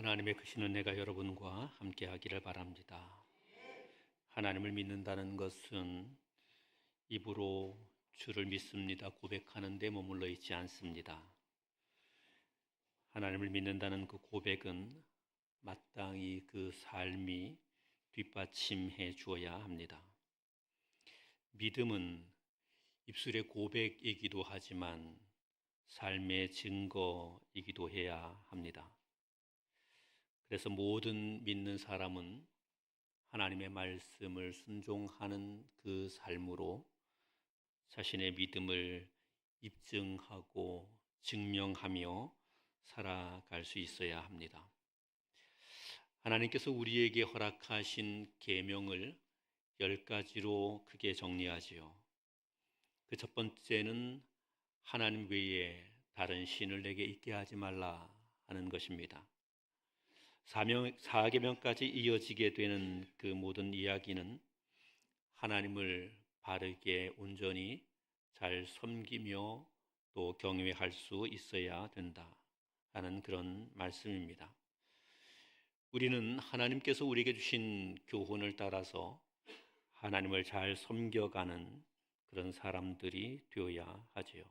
하나님의 크신 은혜가 여러분과 함께 하기를 바랍니다. 하나님을 믿는다는 것은 입으로 주를 믿습니다 고백하는 데 머물러 있지 않습니다. 하나님을 믿는다는 그 고백은 마땅히 그 삶이 뒷받침해 주어야 합니다. 믿음은 입술의 고백이기도 하지만 삶의 증거이기도 해야 합니다. 그래서 모든 믿는 사람은 하나님의 말씀을 순종하는 그 삶으로 자신의 믿음을 입증하고 증명하며 살아갈 수 있어야 합니다. 하나님께서 우리에게 허락하신 계명을 10가지로 크게 정리하지요. 그 첫 번째는 하나님 외에 다른 신을 내게 있게 하지 말라 하는 것입니다. 사계명까지 이어지게 되는 그 모든 이야기는 하나님을 바르게 온전히 잘 섬기며 또 경외할 수 있어야 된다 하는 그런 말씀입니다. 우리는 하나님께서 우리에게 주신 교훈을 따라서 하나님을 잘 섬겨가는 그런 사람들이 되어야 하지요.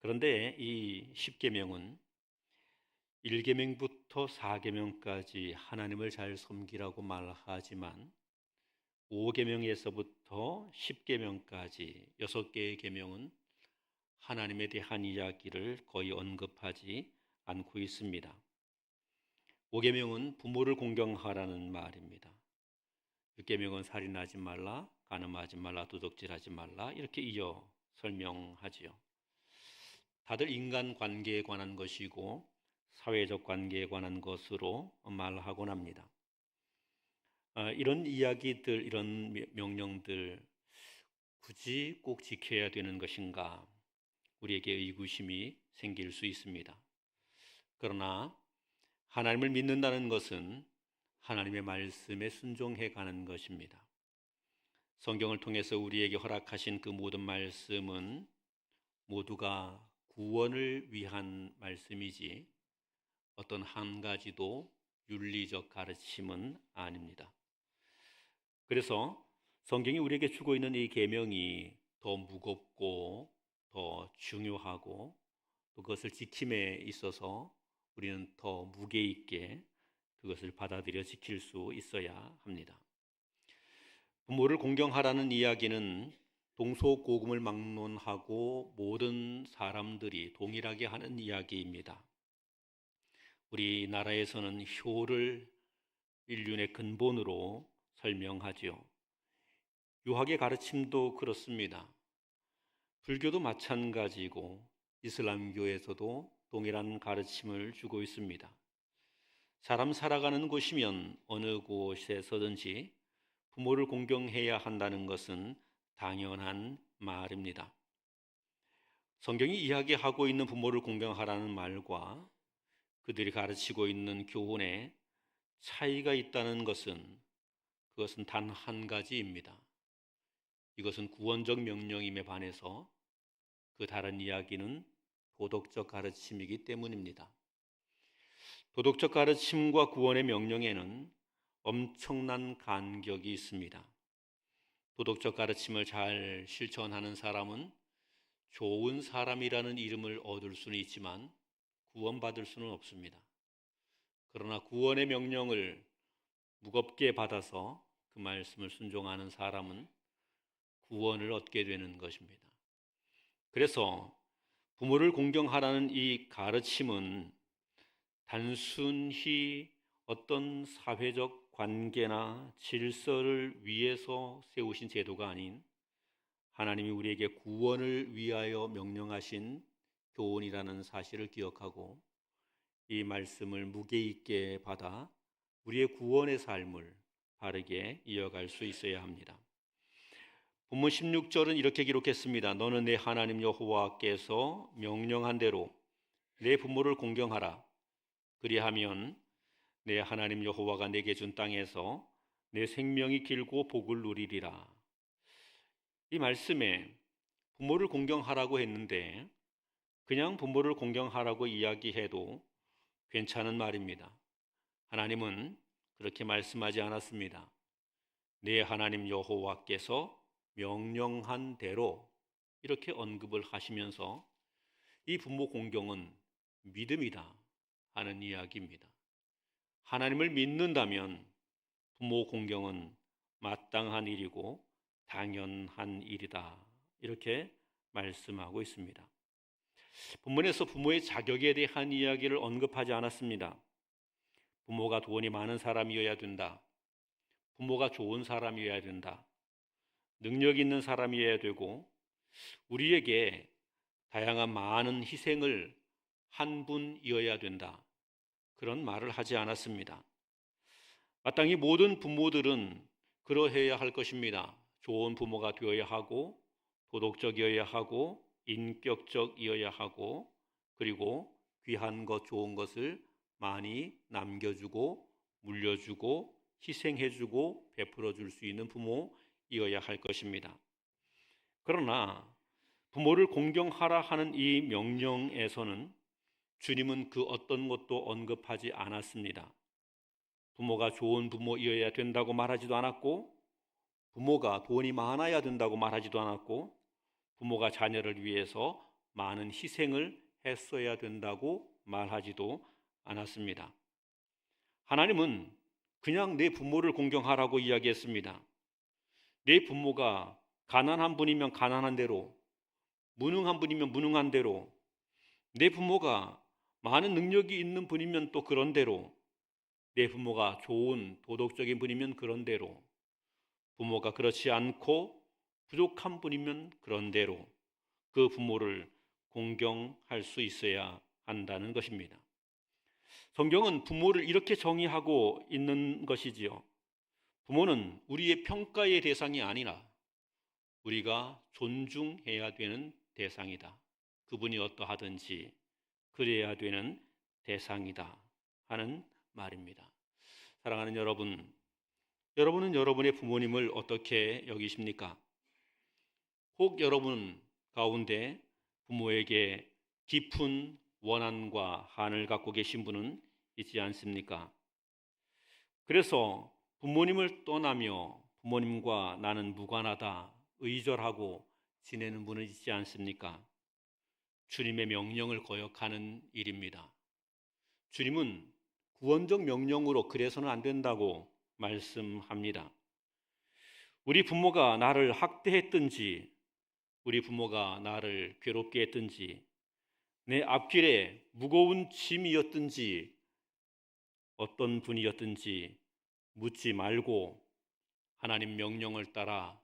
그런데 이 10계명은 1계명부터 4계명까지 하나님을 잘 섬기라고 말하지만 5계명에서부터 10계명까지 6개의 계명은 하나님에 대한 이야기를 거의 언급하지 않고 있습니다. 5계명은 부모를 공경하라는 말입니다. 6계명은 살인하지 말라, 간음하지 말라, 도둑질하지 말라 이렇게 이어 설명하지요. 다들 인간관계에 관한 것이고 사회적 관계에 관한 것으로 말하곤 합니다. 이런 이야기들, 이런 명령들 굳이 꼭 지켜야 되는 것인가? 우리에게 의구심이 생길 수 있습니다. 그러나 하나님을 믿는다는 것은 하나님의 말씀에 순종해 가는 것입니다. 성경을 통해서 우리에게 허락하신 그 모든 말씀은 모두가 구원을 위한 말씀이지 어떤 한 가지도 윤리적 가르침은 아닙니다. 그래서 성경이 우리에게 주고 있는 이 계명이 더 무겁고 더 중요하고 또 그것을 지킴에 있어서 우리는 더 무게 있게 그것을 받아들여 지킬 수 있어야 합니다. 부모를 공경하라는 이야기는 동서고금을 막론하고 모든 사람들이 동일하게 하는 이야기입니다. 우리나라에서는 효를 인륜의 근본으로 설명하지요. 유학의 가르침도 그렇습니다. 불교도 마찬가지고 이슬람교에서도 동일한 가르침을 주고 있습니다. 사람 살아가는 곳이면 어느 곳에서든지 부모를 공경해야 한다는 것은 당연한 말입니다. 성경이 이야기하고 있는 부모를 공경하라는 말과 그들이 가르치고 있는 교훈에 차이가 있다는 것은 그것은 단 한 가지입니다. 이것은 구원적 명령임에 반해서 그 다른 이야기는 도덕적 가르침이기 때문입니다. 도덕적 가르침과 구원의 명령에는 엄청난 간격이 있습니다. 도덕적 가르침을 잘 실천하는 사람은 좋은 사람이라는 이름을 얻을 수는 있지만 구원받을 수는 없습니다. 그러나 구원의 명령을 무겁게 받아서 그 말씀을 순종하는 사람은 구원을 얻게 되는 것입니다. 그래서 부모를 공경하라는 이 가르침은 단순히 어떤 사회적 관계나 질서를 위해서 세우신 제도가 아닌 하나님이 우리에게 구원을 위하여 명령하신 교훈이라는 사실을 기억하고 이 말씀을 무게 있게 받아 우리의 구원의 삶을 바르게 이어갈 수 있어야 합니다. 본문 16절은 이렇게 기록했습니다. 너는 내 하나님 여호와께서 명령한 대로 내 부모를 공경하라. 그리하면 내 하나님 여호와가 내게 준 땅에서 내 생명이 길고 복을 누리리라. 이 말씀에 부모를 공경하라고 했는데 그냥 부모를 공경하라고 이야기해도 괜찮은 말입니다. 하나님은 그렇게 말씀하지 않았습니다. 내 하나님 여호와께서 명령한 대로 이렇게 언급을 하시면서 이 부모 공경은 믿음이다 하는 이야기입니다. 하나님을 믿는다면 부모 공경은 마땅한 일이고 당연한 일이다 이렇게 말씀하고 있습니다. 본문에서 부모의 자격에 대한 이야기를 언급하지 않았습니다. 부모가 돈이 많은 사람이어야 된다. 부모가 좋은 사람이어야 된다. 능력 있는 사람이어야 되고 우리에게 다양한 많은 희생을 한 분이어야 된다. 그런 말을 하지 않았습니다. 마땅히 모든 부모들은 그러해야 할 것입니다. 좋은 부모가 되어야 하고 도덕적이어야 하고 인격적이어야 하고 그리고 귀한 것 좋은 것을 많이 남겨주고 물려주고 희생해주고 베풀어 줄 수 있는 부모이어야 할 것입니다. 그러나 부모를 공경하라 하는 이 명령에서는 주님은 그 어떤 것도 언급하지 않았습니다. 부모가 좋은 부모이어야 된다고 말하지도 않았고 부모가 돈이 많아야 된다고 말하지도 않았고 부모가 자녀를 위해서 많은 희생을 했어야 된다고 말하지도 않았습니다. 하나님은 그냥 내 부모를 공경하라고 이야기했습니다. 내 부모가 가난한 분이면 가난한 대로, 무능한 분이면 무능한 대로, 내 부모가 많은 능력이 있는 분이면 또 그런 대로, 내 부모가 좋은 도덕적인 분이면 그런 대로, 부모가 그렇지 않고 부족한 분이면 그런 대로 그 부모를 공경할 수 있어야 한다는 것입니다. 성경은 부모를 이렇게 정의하고 있는 것이지요. 부모는 우리의 평가의 대상이 아니라 우리가 존중해야 되는 대상이다. 그분이 어떠하든지 그래야 되는 대상이다 하는 말입니다. 사랑하는 여러분, 여러분은 여러분의 부모님을 어떻게 여기십니까? 혹 여러분 가운데 부모에게 깊은 원한과 한을 갖고 계신 분은 있지 않습니까? 그래서 부모님을 떠나며 부모님과 나는 무관하다, 의절하고 지내는 분은 있지 않습니까? 주님의 명령을 거역하는 일입니다. 주님은 구원적 명령으로 그래서는 안 된다고 말씀합니다. 우리 부모가 나를 학대했든지 우리 부모가 나를 괴롭게 했든지 내 앞길에 무거운 짐이었든지 어떤 분이었든지 묻지 말고 하나님 명령을 따라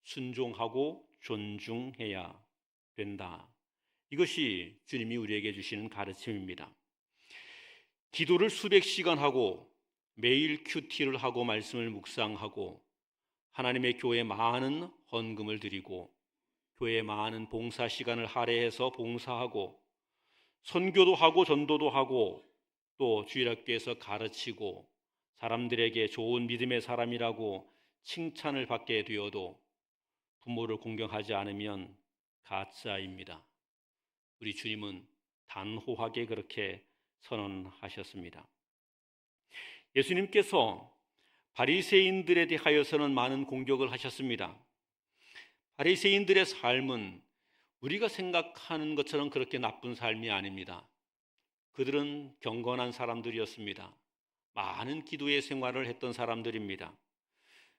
순종하고 존중해야 된다. 이것이 주님이 우리에게 주시는 가르침입니다. 기도를 수백 시간 하고 매일 큐티를 하고 말씀을 묵상하고 하나님의 교회에 많은 헌금을 드리고 교회에 많은 봉사 시간을 할애해서 봉사하고 선교도 하고 전도도 하고 또 주일학교에서 가르치고 사람들에게 좋은 믿음의 사람이라고 칭찬을 받게 되어도 부모를 공경하지 않으면 가짜입니다. 우리 주님은 단호하게 그렇게 선언하셨습니다. 예수님께서 바리새인들에 대하여서는 많은 공격을 하셨습니다. 바리새인들의 삶은 우리가 생각하는 것처럼 그렇게 나쁜 삶이 아닙니다. 그들은 경건한 사람들이었습니다. 많은 기도의 생활을 했던 사람들입니다.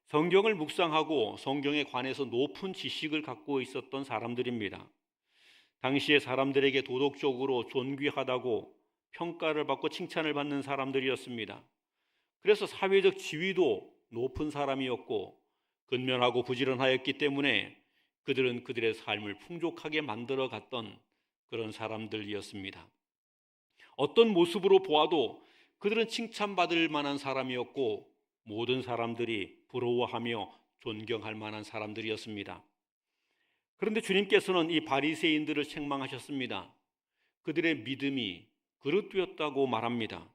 성경을 묵상하고 성경에 관해서 높은 지식을 갖고 있었던 사람들입니다. 당시의 사람들에게 도덕적으로 존귀하다고 평가를 받고 칭찬을 받는 사람들이었습니다. 그래서 사회적 지위도 높은 사람이었고 근면하고 부지런하였기 때문에 그들은 그들의 삶을 풍족하게 만들어 갔던 그런 사람들이었습니다. 어떤 모습으로 보아도 그들은 칭찬받을 만한 사람이었고 모든 사람들이 부러워하며 존경할 만한 사람들이었습니다. 그런데 주님께서는 이 바리새인들을 책망하셨습니다. 그들의 믿음이 그릇되었다고 말합니다.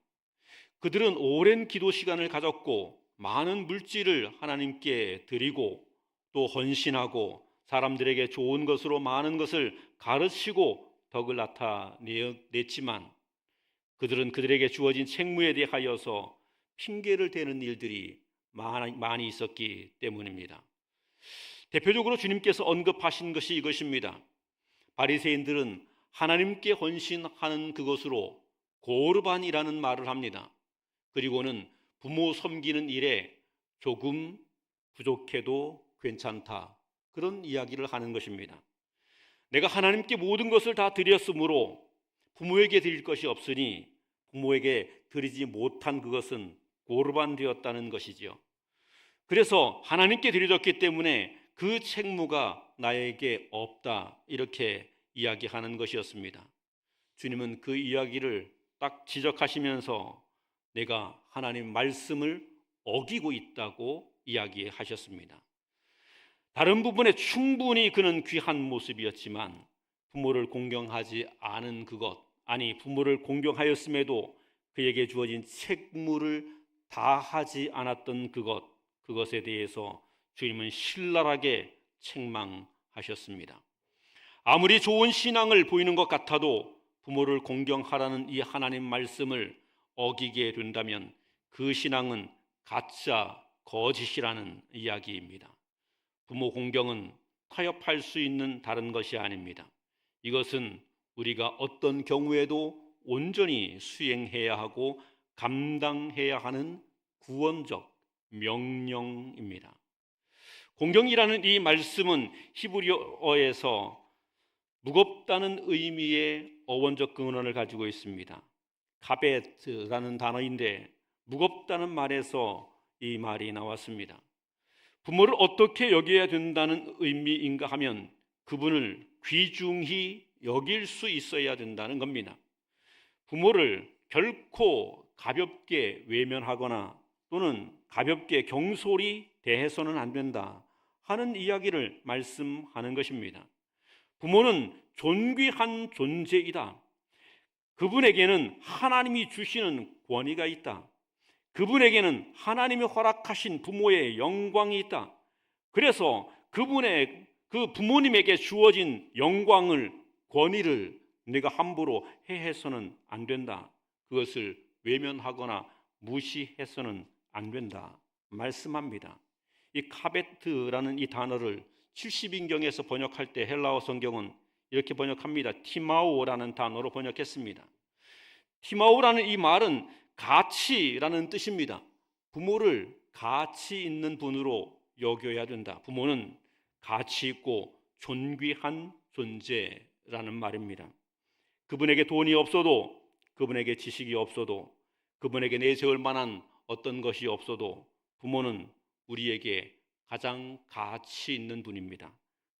그들은 오랜 기도 시간을 가졌고 많은 물질을 하나님께 드리고 또 헌신하고 사람들에게 좋은 것으로 많은 것을 가르치고 덕을 나타냈지만 그들은 그들에게 주어진 책무에 대하여서 핑계를 대는 일들이 많이 있었기 때문입니다. 대표적으로 주님께서 언급하신 것이 이것입니다. 바리새인들은 하나님께 헌신하는 그것으로 고르반이라는 말을 합니다. 그리고는 부모 섬기는 일에 조금 부족해도 괜찮다, 그런 이야기를 하는 것입니다. 내가 하나님께 모든 것을 다 드렸으므로 부모에게 드릴 것이 없으니 부모에게 드리지 못한 그것은 고르반 되었다는 것이지요. 그래서 하나님께 드려졌기 때문에 그 책무가 나에게 없다, 이렇게 이야기하는 것이었습니다. 주님은 그 이야기를 딱 지적하시면서 내가 하나님 말씀을 어기고 있다고 이야기하셨습니다. 다른 부분에 충분히 그는 귀한 모습이었지만 부모를 공경하지 않은 그것, 아니 부모를 공경하였음에도 그에게 주어진 책무를 다하지 않았던 그것에 대해서 주님은 신랄하게 책망하셨습니다. 아무리 좋은 신앙을 보이는 것 같아도 부모를 공경하라는 이 하나님 말씀을 어기게 된다면 그 신앙은 가짜 거짓이라는 이야기입니다. 부모 공경은 타협할 수 있는 다른 것이 아닙니다. 이것은 우리가 어떤 경우에도 온전히 수행해야 하고 감당해야 하는 구원적 명령입니다. 공경이라는 이 말씀은 히브리어에서 무겁다는 의미의 어원적 근원을 가지고 있습니다. 카베트라는 단어인데 무겁다는 말에서 이 말이 나왔습니다. 부모를 어떻게 여겨야 된다는 의미인가 하면 그분을 귀중히 여길 수 있어야 된다는 겁니다. 부모를 결코 가볍게 외면하거나 또는 가볍게 경솔히 대해서는 안 된다 하는 이야기를 말씀하는 것입니다. 부모는 존귀한 존재이다. 그분에게는 하나님이 주시는 권위가 있다. 그분에게는 하나님이 허락하신 부모의 영광이 있다. 그래서 그 부모님에게 주어진 영광을, 권위를 내가 함부로 해서는 안 된다. 그것을 외면하거나 무시해서는 안 된다 말씀합니다. 이 카베트라는 이 단어를 70인경에서 번역할 때 헬라어 성경은 이렇게 번역합니다. 티마오라는 단어로 번역했습니다. 티마오라는 이 말은 가치라는 뜻입니다. 부모를 가치 있는 분으로 여겨야 된다. 부모는 가치 있고 존귀한 존재라는 말입니다. 그분에게 돈이 없어도, 그분에게 지식이 없어도, 그분에게 내세울 만한 어떤 것이 없어도 부모는 우리에게 가장 가치 있는 분입니다.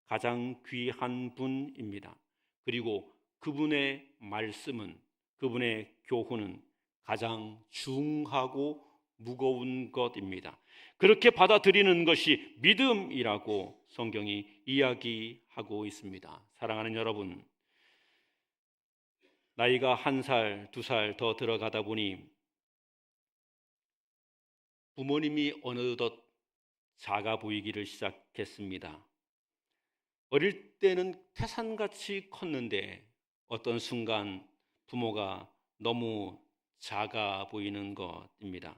가장 귀한 분입니다. 그리고 그분의 말씀은, 그분의 교훈은 가장 중하고 무거운 것입니다. 그렇게 받아들이는 것이 믿음이라고 성경이 이야기하고 있습니다. 사랑하는 여러분, 나이가 1살, 2살 더 들어가다 보니 부모님이 어느덧 작아 보이기를 시작했습니다. 어릴 때는 태산같이 컸는데 어떤 순간 부모가 너무 작아 보이는 것입니다.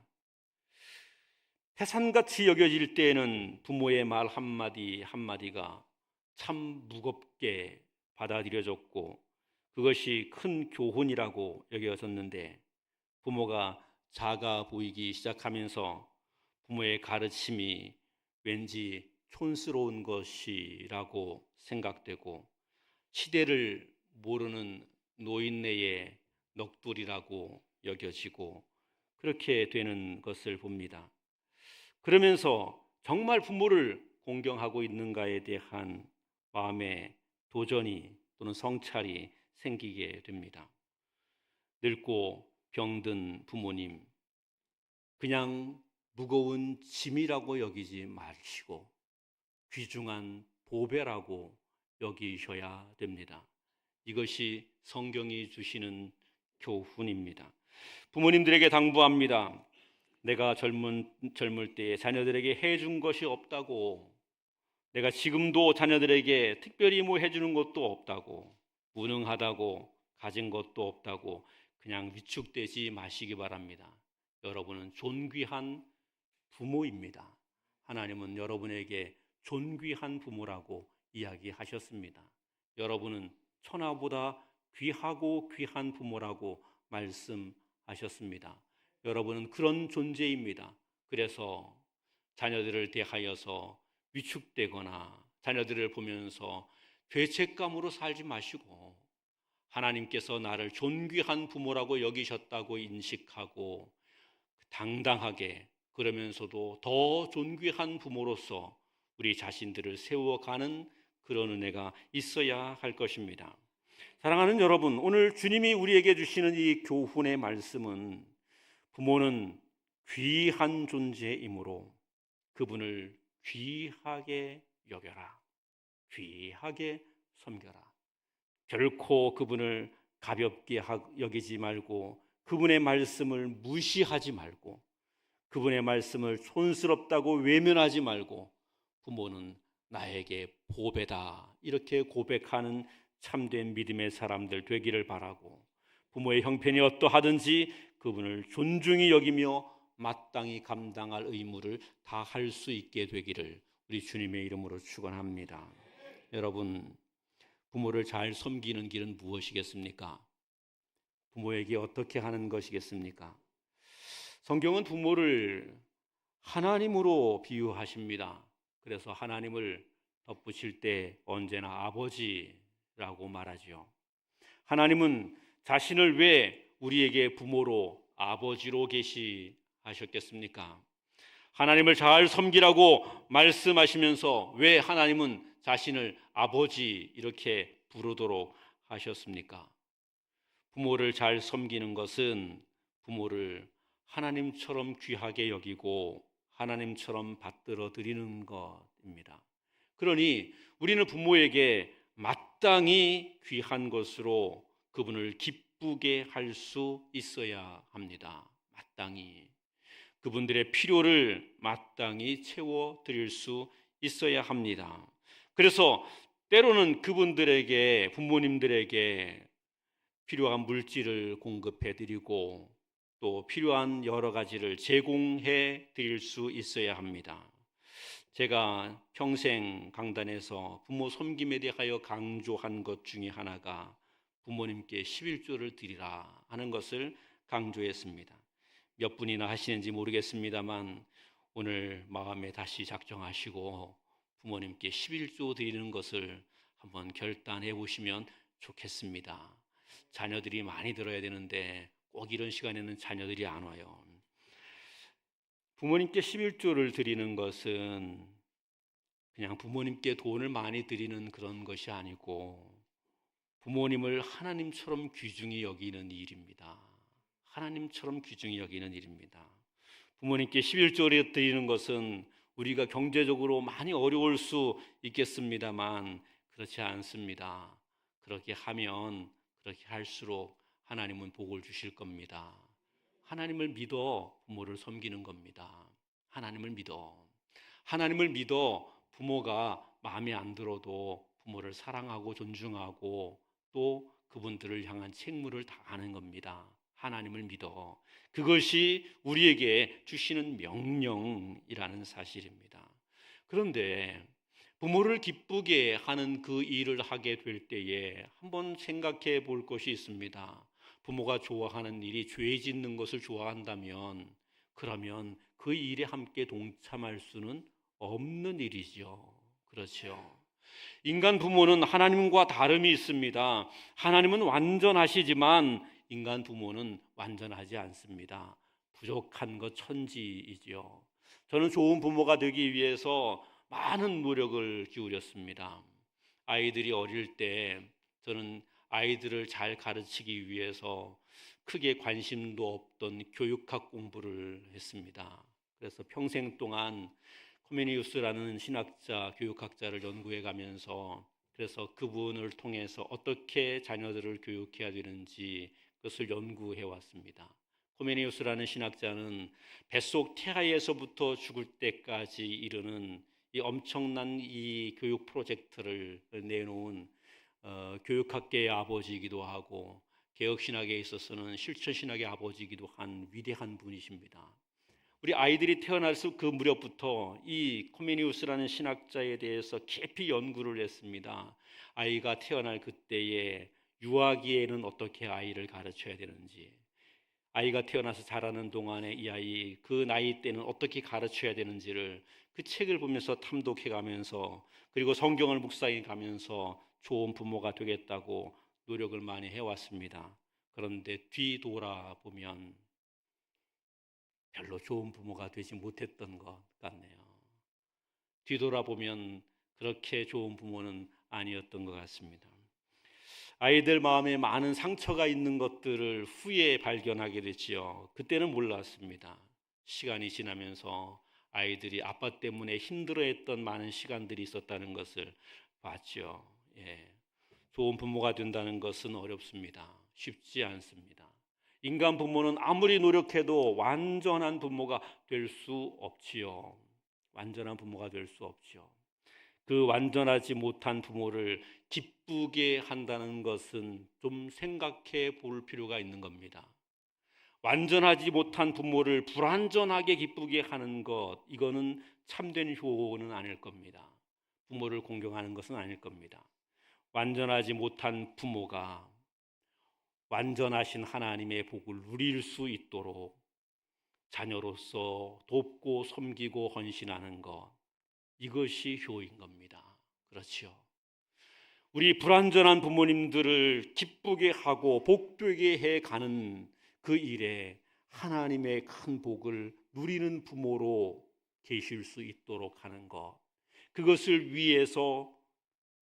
태산같이 여겨질 때에는 부모의 말 한마디 한마디가 참 무겁게 받아들여졌고 그것이 큰 교훈이라고 여겨졌는데, 부모가 작아 보이기 시작하면서 부모의 가르침이 왠지 촌스러운 것이라고 생각되고 시대를 모르는 노인네의 넋두리라고 여겨지고 그렇게 되는 것을 봅니다. 그러면서 정말 부모를 공경하고 있는가에 대한 마음의 도전이 또는 성찰이 생기게 됩니다. 늙고 병든 부모님, 그냥 무거운 짐이라고 여기지 마시고 귀중한 보배라고 여기셔야 됩니다. 이것이 성경이 주시는 교훈입니다. 부모님들에게 당부합니다. 내가 젊을 때에 자녀들에게 해준 것이 없다고, 내가 지금도 자녀들에게 특별히 뭐 해주는 것도 없다고, 무능하다고, 가진 것도 없다고 그냥 위축되지 마시기 바랍니다. 여러분은 존귀한 부모입니다. 하나님은 여러분에게 존귀한 부모라고 이야기하셨습니다. 여러분은 천하보다 귀하고 귀한 부모라고 말씀하셨습니다. 여러분은 그런 존재입니다. 그래서 자녀들을 대하여서 위축되거나 자녀들을 보면서 죄책감으로 살지 마시고 하나님께서 나를 존귀한 부모라고 여기셨다고 인식하고 당당하게 그러면서도 더 존귀한 부모로서 우리 자신들을 세워가는 그런 은혜가 있어야 할 것입니다. 사랑하는 여러분, 오늘 주님이 우리에게 주시는 이 교훈의 말씀은 부모는 귀한 존재이므로 그분을 귀하게 여겨라, 귀하게 섬겨라. 결코 그분을 가볍게 여기지 말고 그분의 말씀을 무시하지 말고 그분의 말씀을 촌스럽다고 외면하지 말고 부모는 나에게 보배다 이렇게 고백하는 참된 믿음의 사람들 되기를 바라고 부모의 형편이 어떠하든지 그분을 존중히 여기며 마땅히 감당할 의무를 다할 수 있게 되기를 우리 주님의 이름으로 축원합니다. 여러분, 부모를 잘 섬기는 길은 무엇이겠습니까? 부모에게 어떻게 하는 것이겠습니까? 성경은 부모를 하나님으로 비유하십니다. 그래서 하나님을 덧붙일 때 언제나 아버지라고 말하죠. 하나님은 자신을 왜 우리에게 부모로 아버지로 계시하셨겠습니까? 하나님을 잘 섬기라고 말씀하시면서 왜 하나님은 자신을 아버지 이렇게 부르도록 하셨습니까? 부모를 잘 섬기는 것은 부모를 하나님처럼 귀하게 여기고 하나님처럼 받들어 드리는 것입니다. 그러니 우리는 부모에게 마땅히 귀한 것으로 그분을 기쁘게 할 수 있어야 합니다. 마땅히 그분들의 필요를 마땅히 채워 드릴 수 있어야 합니다. 그래서 때로는 그분들에게 부모님들에게 필요한 물질을 공급해 드리고 또 필요한 여러 가지를 제공해 드릴 수 있어야 합니다. 제가 평생 강단에서 부모 섬김에 대하여 강조한 것 중에 하나가 부모님께 11조를 드리라 하는 것을 강조했습니다. 몇 분이나 하시는지 모르겠습니다만 오늘 마음에 다시 작정하시고 부모님께 11조 드리는 것을 한번 결단해 보시면 좋겠습니다. 자녀들이 많이 들어야 되는데 꼭 이런 시간에는 자녀들이 안 와요. 부모님께 11조를 드리는 것은 그냥 부모님께 돈을 많이 드리는 그런 것이 아니고 부모님을 하나님처럼 귀중히 여기는 일입니다. 하나님처럼 귀중히 여기는 일입니다. 부모님께 11조를 드리는 것은 우리가 경제적으로 많이 어려울 수 있겠습니다만 그렇지 않습니다. 그렇게 하면 그렇게 할수록 하나님은 복을 주실 겁니다. 하나님을 믿어 부모를 섬기는 겁니다. 하나님을 믿어 부모가 마음에 안 들어도 부모를 사랑하고 존중하고 또 그분들을 향한 책무를 다하는 겁니다. 하나님을 믿어. 그것이 우리에게 주시는 명령이라는 사실입니다. 그런데 부모를 기쁘게 하는 그 일을 하게 될 때에 한번 생각해 볼 것이 있습니다. 부모가 좋아하는 일이 죄 짓는 것을 좋아한다면 그러면 그 일에 함께 동참할 수는 없는 일이죠. 그렇죠. 인간 부모는 하나님과 다름이 있습니다. 하나님은 완전하시지만 인간 부모는 완전하지 않습니다. 부족한 것 천지이지요. 저는 좋은 부모가 되기 위해서 많은 노력을 기울였습니다. 아이들이 어릴 때 저는 아이들을 잘 가르치기 위해서 크게 관심도 없던 교육학 공부를 했습니다. 그래서 평생 동안 코메니우스라는 신학자, 교육학자를 연구해 가면서 그래서 그분을 통해서 어떻게 자녀들을 교육해야 되는지 그것을 연구해 왔습니다. 코메니우스라는 신학자는 뱃속 태아에서부터 죽을 때까지 이르는 이 엄청난 이 교육 프로젝트를 내놓은 교육학계의 아버지이기도 하고 개혁신학에 있어서는 실천신학의 아버지이기도 한 위대한 분이십니다. 우리 아이들이 태어날 그 무렵부터 이 코메니우스라는 신학자에 대해서 깊이 연구를 했습니다. 아이가 태어날 그때에 유아기에는 어떻게 아이를 가르쳐야 되는지, 아이가 태어나서 자라는 동안에 이 아이 그 나이 때는 어떻게 가르쳐야 되는지를 그 책을 보면서 탐독해 가면서, 그리고 성경을 묵상해 가면서 좋은 부모가 되겠다고 노력을 많이 해왔습니다. 그런데 뒤돌아보면 별로 좋은 부모가 되지 못했던 것 같네요. 뒤돌아보면 그렇게 좋은 부모는 아니었던 것 같습니다. 아이들 마음에 많은 상처가 있는 것들을 후에 발견하게 됐지요. 그때는 몰랐습니다. 시간이 지나면서 아이들이 아빠 때문에 힘들어했던 많은 시간들이 있었다는 것을 봤죠. 예. 좋은 부모가 된다는 것은 어렵습니다. 쉽지 않습니다. 인간 부모는 아무리 노력해도 완전한 부모가 될 수 없지요. 완전한 부모가 될 수 없죠. 그 완전하지 못한 부모를 기쁘게 한다는 것은 좀 생각해 볼 필요가 있는 겁니다. 완전하지 못한 부모를 불완전하게 기쁘게 하는 것, 이거는 참된 효는 아닐 겁니다. 부모를 공경하는 것은 아닐 겁니다. 완전하지 못한 부모가 완전하신 하나님의 복을 누릴 수 있도록 자녀로서 돕고 섬기고 헌신하는 것, 이것이 효인 겁니다. 그렇죠. 우리 불완전한 부모님들을 기쁘게 하고 복되게 해가는 그 일에 하나님의 큰 복을 누리는 부모로 계실 수 있도록 하는 것, 그것을 위해서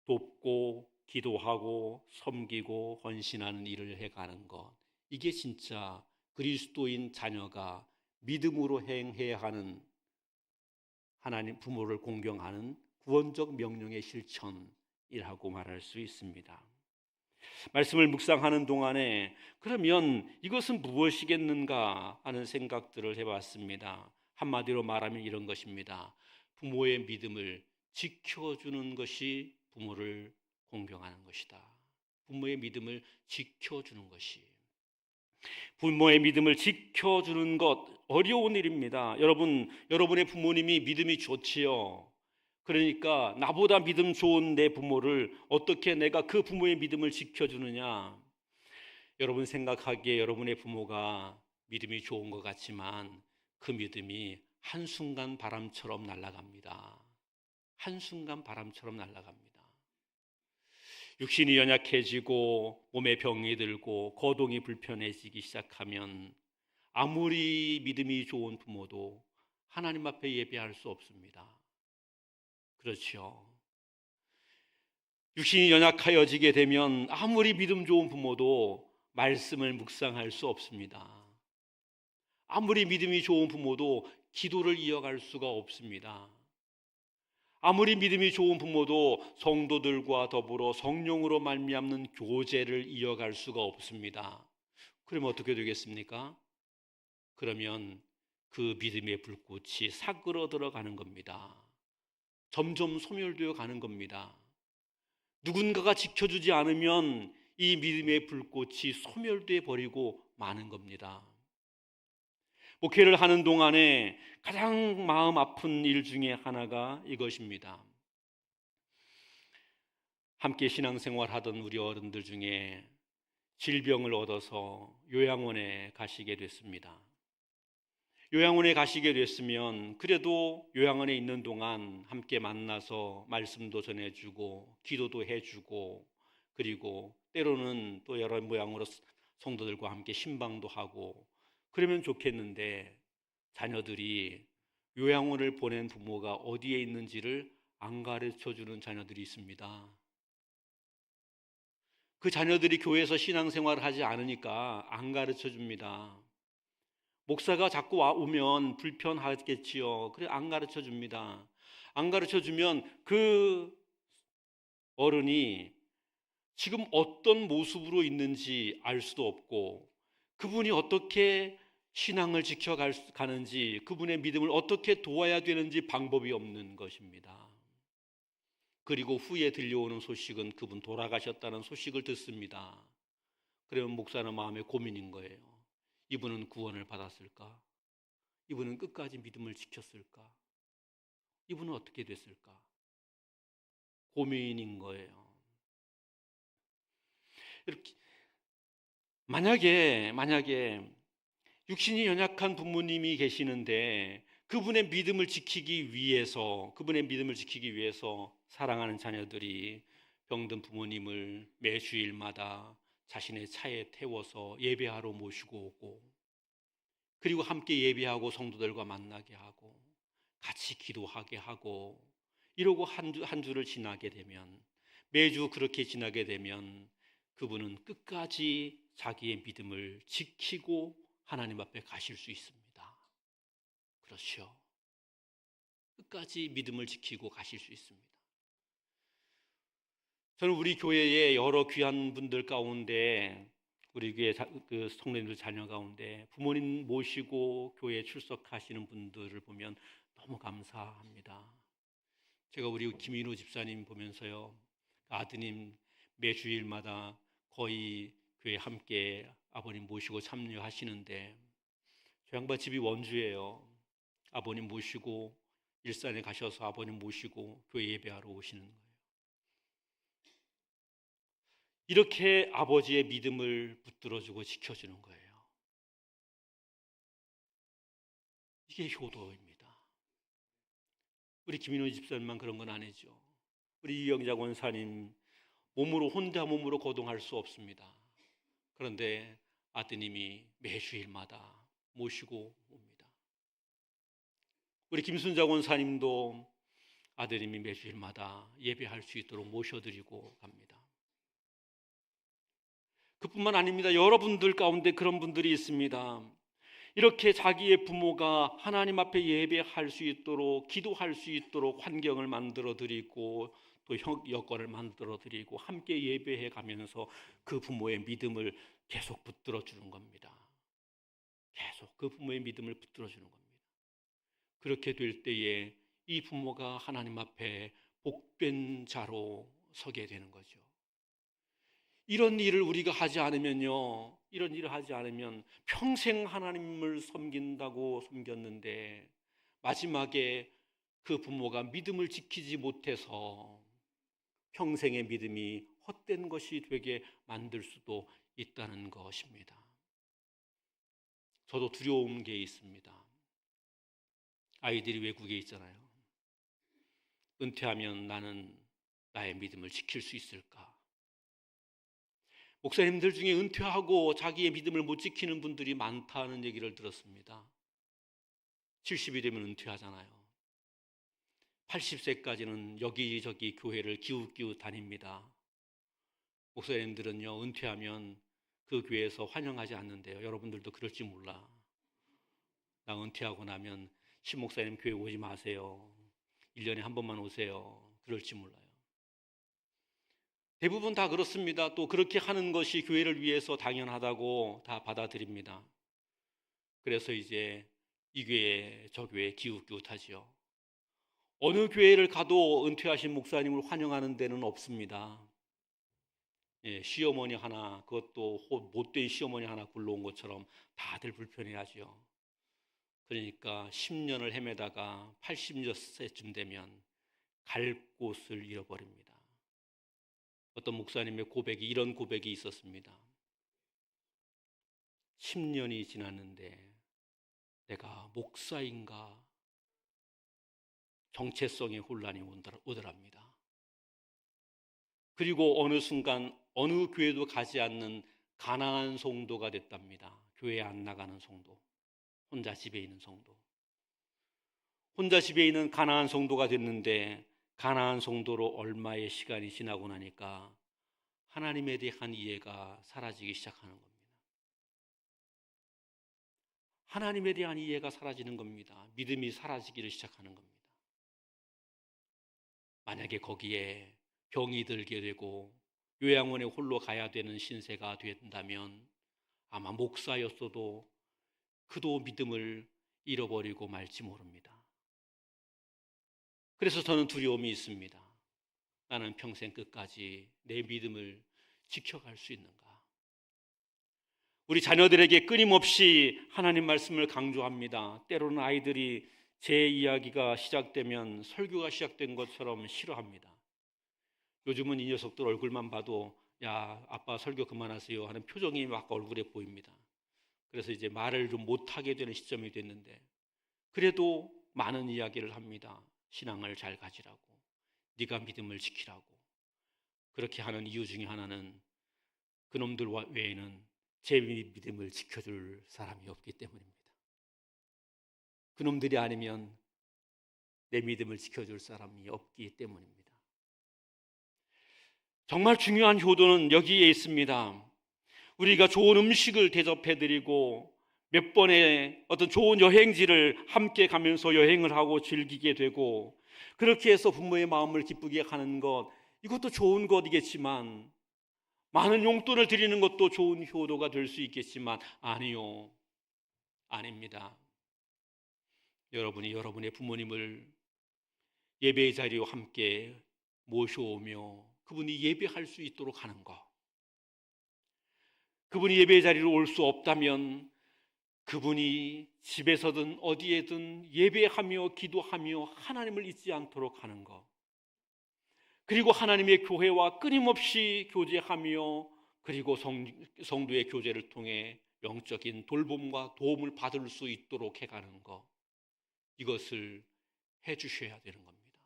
돕고 기도하고 섬기고 헌신하는 일을 해가는 것, 이게 진짜 그리스도인 자녀가 믿음으로 행해야 하는, 하나님 부모를 공경하는 구원적 명령의 실천이라고 말할 수 있습니다. 말씀을 묵상하는 동안에 그러면 이것은 무엇이겠는가 하는 생각들을 해봤습니다. 한마디로 말하면 이런 것입니다. 부모의 믿음을 지켜주는 것이 부모를 공경하는 것이다. 부모의 믿음을 지켜주는 것이. 부모의 믿음을 지켜주는 것, 어려운 일입니다. 여러분의 부모님이 믿음이 좋지요. 그러니까 나보다 믿음 좋은 내 부모를 어떻게 내가 그 부모의 믿음을 지켜주느냐. 여러분 생각하기에 여러분의 부모가 믿음이 좋은 것 같지만 그 믿음이 한순간 바람처럼 날아갑니다. 한순간 바람처럼 날아갑니다. 육신이 연약해지고 몸에 병이 들고 거동이 불편해지기 시작하면 아무리 믿음이 좋은 부모도 하나님 앞에 예배할 수 없습니다. 그렇죠. 육신이 연약하여지게 되면 아무리 믿음 좋은 부모도 말씀을 묵상할 수 없습니다. 아무리 믿음이 좋은 부모도 기도를 이어갈 수가 없습니다. 아무리 믿음이 좋은 부모도 성도들과 더불어 성령으로 말미암는 교제를 이어갈 수가 없습니다. 그러면 어떻게 되겠습니까? 그러면 그 믿음의 불꽃이 사그러들어 가는 겁니다. 점점 소멸되어 가는 겁니다. 누군가가 지켜주지 않으면 이 믿음의 불꽃이 소멸되어 버리고 마는 겁니다. 목회를 하는 동안에 가장 마음 아픈 일 중에 하나가 이것입니다. 함께 신앙생활 하던 우리 어른들 중에 질병을 얻어서 요양원에 가시게 됐습니다. 요양원에 가시게 됐으면 그래도 요양원에 있는 동안 함께 만나서 말씀도 전해주고 기도도 해주고, 그리고 때로는 또 여러 모양으로 성도들과 함께 신방도 하고 그러면 좋겠는데, 자녀들이 요양원을 보낸 부모가 어디에 있는지를 안 가르쳐주는 자녀들이 있습니다. 그 자녀들이 교회에서 신앙생활을 하지 않으니까 안 가르쳐줍니다. 목사가 자꾸 오면 불편하겠지요. 그래 안 가르쳐줍니다. 안 가르쳐주면 그 어른이 지금 어떤 모습으로 있는지 알 수도 없고, 그분이 어떻게 신앙을 지켜가는지, 그분의 믿음을 어떻게 도와야 되는지 방법이 없는 것입니다. 그리고 후에 들려오는 소식은 그분 돌아가셨다는 소식을 듣습니다. 그러면 목사는 마음에 고민인 거예요. 이분은 구원을 받았을까? 이분은 끝까지 믿음을 지켰을까? 이분은 어떻게 됐을까? 고민인 거예요. 이렇게 만약에 육신이 연약한 부모님이 계시는데 그분의 믿음을 지키기 위해서 사랑하는 자녀들이 병든 부모님을 매 주일마다 자신의 차에 태워서 예배하러 모시고 오고, 그리고 함께 예배하고 성도들과 만나게 하고 같이 기도하게 하고, 이러고 한 주를 지나게 되면, 매주 그렇게 지나게 되면 그분은 끝까지 자기의 믿음을 지키고 하나님 앞에 가실 수 있습니다. 그렇죠. 끝까지 믿음을 지키고 가실 수 있습니다. 저는 우리 교회의 여러 귀한 분들 가운데, 우리 교회 그 성도님들 자녀 가운데 부모님 모시고 교회에 출석하시는 분들을 보면 너무 감사합니다. 제가 우리 김인호 집사님 보면서요, 아드님 매주일마다 거의 교회 함께 아버님 모시고 참여하시는데, 저 양반 집이 원주예요. 아버님 모시고 일산에 가셔서 아버님 모시고 교회 예배하러 오시는 거예요. 이렇게 아버지의 믿음을 붙들어주고 지켜주는 거예요. 이게 효도입니다. 우리 김인호 집사님만 그런 건 아니죠. 우리 이영자 권사님 혼자 몸으로 거동할 수 없습니다. 그런데 아드님이 매주일마다 모시고 옵니다. 우리 김순자 권사님도 아드님이 매주일마다 예배할 수 있도록 모셔드리고 갑니다. 그뿐만 아닙니다. 여러분들 가운데 그런 분들이 있습니다. 이렇게 자기의 부모가 하나님 앞에 예배할 수 있도록, 기도할 수 있도록 환경을 만들어 드리고 또 여건을 만들어 드리고 함께 예배해 가면서 그 부모의 믿음을 계속 붙들어 주는 겁니다. 계속 그 부모의 믿음을 붙들어 주는 겁니다. 그렇게 될 때에 이 부모가 하나님 앞에 복된 자로 서게 되는 거죠. 이런 일을 우리가 하지 않으면요, 이런 일을 하지 않으면 평생 하나님을 섬겼는데 마지막에 그 부모가 믿음을 지키지 못해서 평생의 믿음이 헛된 것이 되게 만들 수도 있다는 것입니다. 저도 두려운 게 있습니다. 아이들이 외국에 있잖아요. 은퇴하면 나는 나의 믿음을 지킬 수 있을까? 목사님들 중에 은퇴하고 자기의 믿음을 못 지키는 분들이 많다는 얘기를 들었습니다. 70이 되면 은퇴하잖아요. 80세까지는 여기저기 교회를 기웃기웃 다닙니다. 목사님들은요, 은퇴하면 그 교회에서 환영하지 않는데요. 여러분들도 그럴지 몰라. 나 은퇴하고 나면 신목사님 교회 오지 마세요. 1년에 한 번만 오세요. 그럴지 몰라요. 대부분 다 그렇습니다. 또 그렇게 하는 것이 교회를 위해서 당연하다고 다 받아들입니다. 그래서 이제 이 교회 저 교회 기웃기웃하지요. 어느 교회를 가도 은퇴하신 목사님을 환영하는 데는 없습니다. 시어머니 하나, 그것도 못된 시어머니 하나 굴러온 것처럼 다들 불편해하죠. 그러니까 10년을 헤매다가 80세쯤 되면 갈 곳을 잃어버립니다. 어떤 목사님의 이런 고백이 있었습니다. 10년이 지났는데 내가 목사인가? 정체성의 혼란이 오더랍니다. 그리고 어느 순간 어느 교회도 가지 않는 가난한 성도가 됐답니다. 교회 안 나가는 성도, 혼자 집에 있는 성도. 혼자 집에 있는 가난한 성도가 됐는데, 가난한 성도로 얼마의 시간이 지나고 나니까 하나님에 대한 이해가 사라지기 시작하는 겁니다. 하나님에 대한 이해가 사라지는 겁니다. 믿음이 사라지기를 시작하는 겁니다. 만약에 거기에 병이 들게 되고 요양원에 홀로 가야 되는 신세가 된다면 아마 목사였어도 그도 믿음을 잃어버리고 말지 모릅니다. 그래서 저는 두려움이 있습니다. 나는 평생 끝까지 내 믿음을 지켜갈 수 있는가? 우리 자녀들에게 끊임없이 하나님 말씀을 강조합니다. 때로는 아이들이 제 이야기가 시작되면 설교가 시작된 것처럼 싫어합니다. 요즘은 이 녀석들 얼굴만 봐도 야, 아빠 설교 그만하세요 하는 표정이 막 얼굴에 보입니다. 그래서 이제 말을 좀 못하게 되는 시점이 됐는데, 그래도 많은 이야기를 합니다. 신앙을 잘 가지라고, 네가 믿음을 지키라고. 그렇게 하는 이유 중에 하나는 그놈들 외에는 제 믿음을 지켜줄 사람이 없기 때문입니다. 그놈들이 아니면 내 믿음을 지켜줄 사람이 없기 때문입니다. 정말 중요한 효도는 여기에 있습니다. 우리가 좋은 음식을 대접해드리고 몇 번의 어떤 좋은 여행지를 함께 가면서 여행을 하고 즐기게 되고, 그렇게 해서 부모의 마음을 기쁘게 하는 것, 이것도 좋은 것이겠지만, 많은 용돈을 드리는 것도 좋은 효도가 될 수 있겠지만, 아니요, 아닙니다. 여러분이 여러분의 부모님을 예배의 자리에 함께 모셔오며 그분이 예배할 수 있도록 하는 것, 그분이 예배의 자리로 올 수 없다면 그분이 집에서든 어디에든 예배하며 기도하며 하나님을 잊지 않도록 하는 것, 그리고 하나님의 교회와 끊임없이 교제하며, 그리고 성도의 교제를 통해 영적인 돌봄과 도움을 받을 수 있도록 해가는 것, 이것을 해주셔야 되는 겁니다.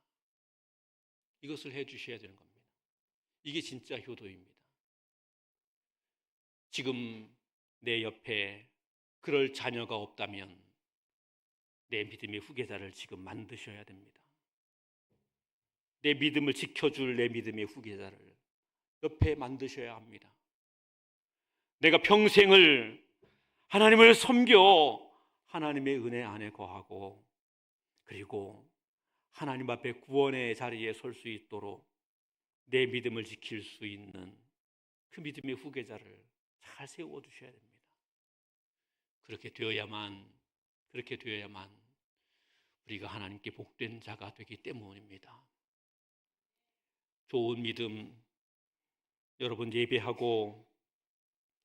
이것을 해주셔야 되는 겁니다. 이게 진짜 효도입니다. 지금 내 옆에 그럴 자녀가 없다면 내 믿음의 후계자를 지금 만드셔야 됩니다. 내 믿음을 지켜줄 내 믿음의 후계자를 옆에 만드셔야 합니다. 내가 평생을 하나님을 섬겨 하나님의 은혜 안에 거하고, 그리고 하나님 앞에 구원의 자리에 설 수 있도록 내 믿음을 지킬 수 있는 그 믿음의 후계자를 잘 세워주셔야 됩니다. 그렇게 되어야만 우리가 하나님께 복된 자가 되기 때문입니다. 좋은 믿음, 여러분 예배하고,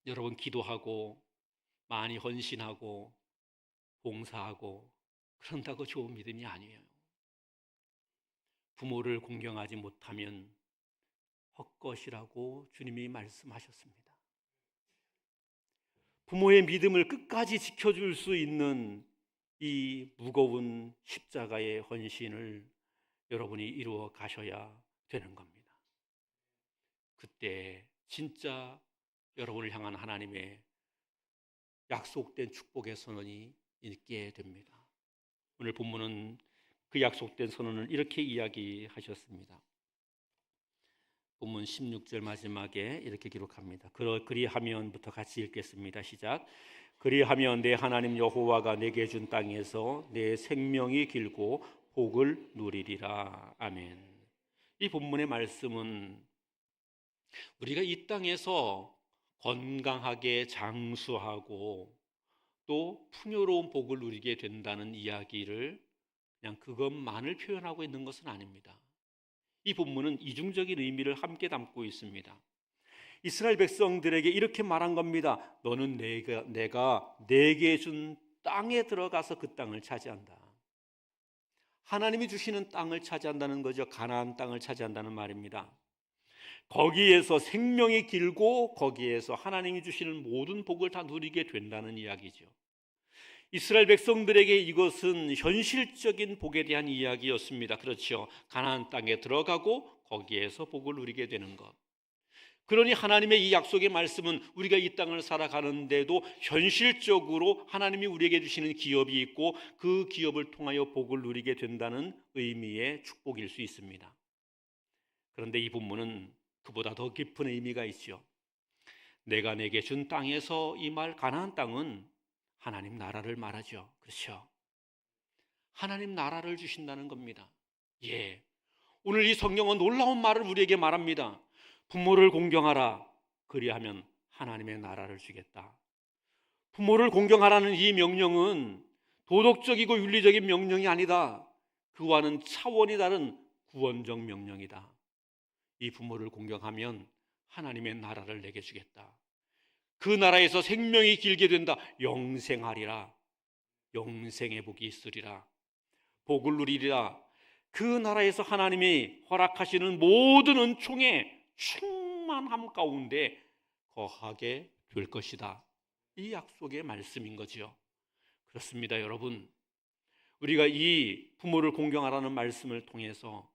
여러분 기도하고, 많이 헌신하고 봉사하고 그런다고 좋은 믿음이 아니에요. 부모를 공경하지 못하면 헛것이라고 주님이 말씀하셨습니다. 부모의 믿음을 끝까지 지켜줄 수 있는 이 무거운 십자가의 헌신을 여러분이 이루어 가셔야 되는 겁니다. 그때 진짜 여러분을 향한 하나님의 약속된 축복의 선언이 있게 됩니다. 오늘 본문은 그 약속된 선언을 이렇게 이야기하셨습니다. 본문 16절 마지막에 이렇게 기록합니다. 그리하면부터 같이 읽겠습니다. 시작. 그리하면 내 하나님 여호와가 내게 준 땅에서 내 생명이 길고 복을 누리리라. 아멘. 이 본문의 말씀은 우리가 이 땅에서 건강하게 장수하고 또 풍요로운 복을 누리게 된다는 이야기를 그냥 그것만을 표현하고 있는 것은 아닙니다. 이 본문은 이중적인 의미를 함께 담고 있습니다. 이스라엘 백성들에게 이렇게 말한 겁니다. 너는 내가 내게 준 땅에 들어가서 그 땅을 차지한다. 하나님이 주시는 땅을 차지한다는 거죠. 가나안 땅을 차지한다는 말입니다. 거기에서 생명이 길고 거기에서 하나님이 주시는 모든 복을 다 누리게 된다는 이야기죠. 이스라엘 백성들에게 이것은 현실적인 복에 대한 이야기였습니다. 그렇죠. 가나안 땅에 들어가고 거기에서 복을 누리게 되는 것. 그러니 하나님의 이 약속의 말씀은 우리가 이 땅을 살아가는데도 현실적으로 하나님이 우리에게 주시는 기업이 있고 그 기업을 통하여 복을 누리게 된다는 의미의 축복일 수 있습니다. 그런데 이 본문은 그보다 더 깊은 의미가 있죠. 내가 내게 준 땅에서, 이 말 가나안 땅은 하나님 나라를 말하죠. 그렇죠. 하나님 나라를 주신다는 겁니다. 예. 오늘 이 성경은 놀라운 말을 우리에게 말합니다. 부모를 공경하라. 그리하면 하나님의 나라를 주겠다. 부모를 공경하라는 이 명령은 도덕적이고 윤리적인 명령이 아니다. 그와는 차원이 다른 구원적 명령이다. 이 부모를 공경하면 하나님의 나라를 내게 주겠다. 그 나라에서 생명이 길게 된다. 영생하리라. 영생의 복이 있으리라. 복을 누리리라. 그 나라에서 하나님이 허락하시는 모든 은총의 충만함 가운데 거하게 될 것이다. 이 약속의 말씀인 거지요. 그렇습니다, 여러분. 우리가 이 부모를 공경하라는 말씀을 통해서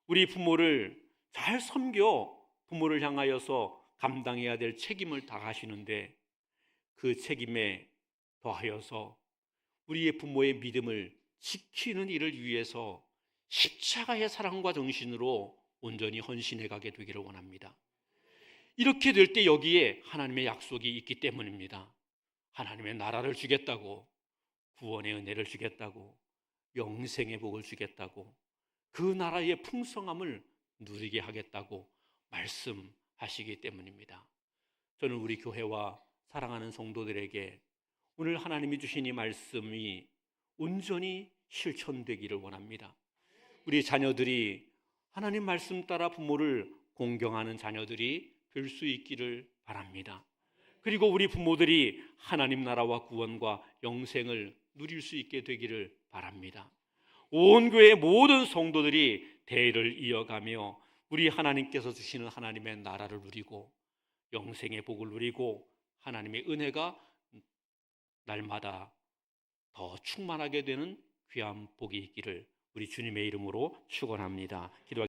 우리 부모를 잘 섬겨 부모를 향하여서 감당해야 될 책임을 다하시는데, 그 책임에 더하여서 우리의 부모의 믿음을 지키는 일을 위해서 십자가의 사랑과 정신으로 온전히 헌신해 가게 되기를 원합니다. 이렇게 될 때 여기에 하나님의 약속이 있기 때문입니다. 하나님의 나라를 주겠다고, 구원의 은혜를 주겠다고, 영생의 복을 주겠다고, 그 나라의 풍성함을 누리게 하겠다고 말씀하시기 때문입니다. 저는 우리 교회와 사랑하는 성도들에게 오늘 하나님이 주신 이 말씀이 온전히 실천되기를 원합니다. 우리 자녀들이 하나님 말씀 따라 부모를 공경하는 자녀들이 될 수 있기를 바랍니다. 그리고 우리 부모들이 하나님 나라와 구원과 영생을 누릴 수 있게 되기를 바랍니다. 온 교회의 모든 성도들이 대를 이어가며 우리 하나님께서 주시는 하나님의 나라를 누리고 영생의 복을 누리고 하나님의 은혜가 날마다 더 충만하게 되는 귀한 복이 있기를 우리 주님의 이름으로 축원합니다. 기도하겠습니다.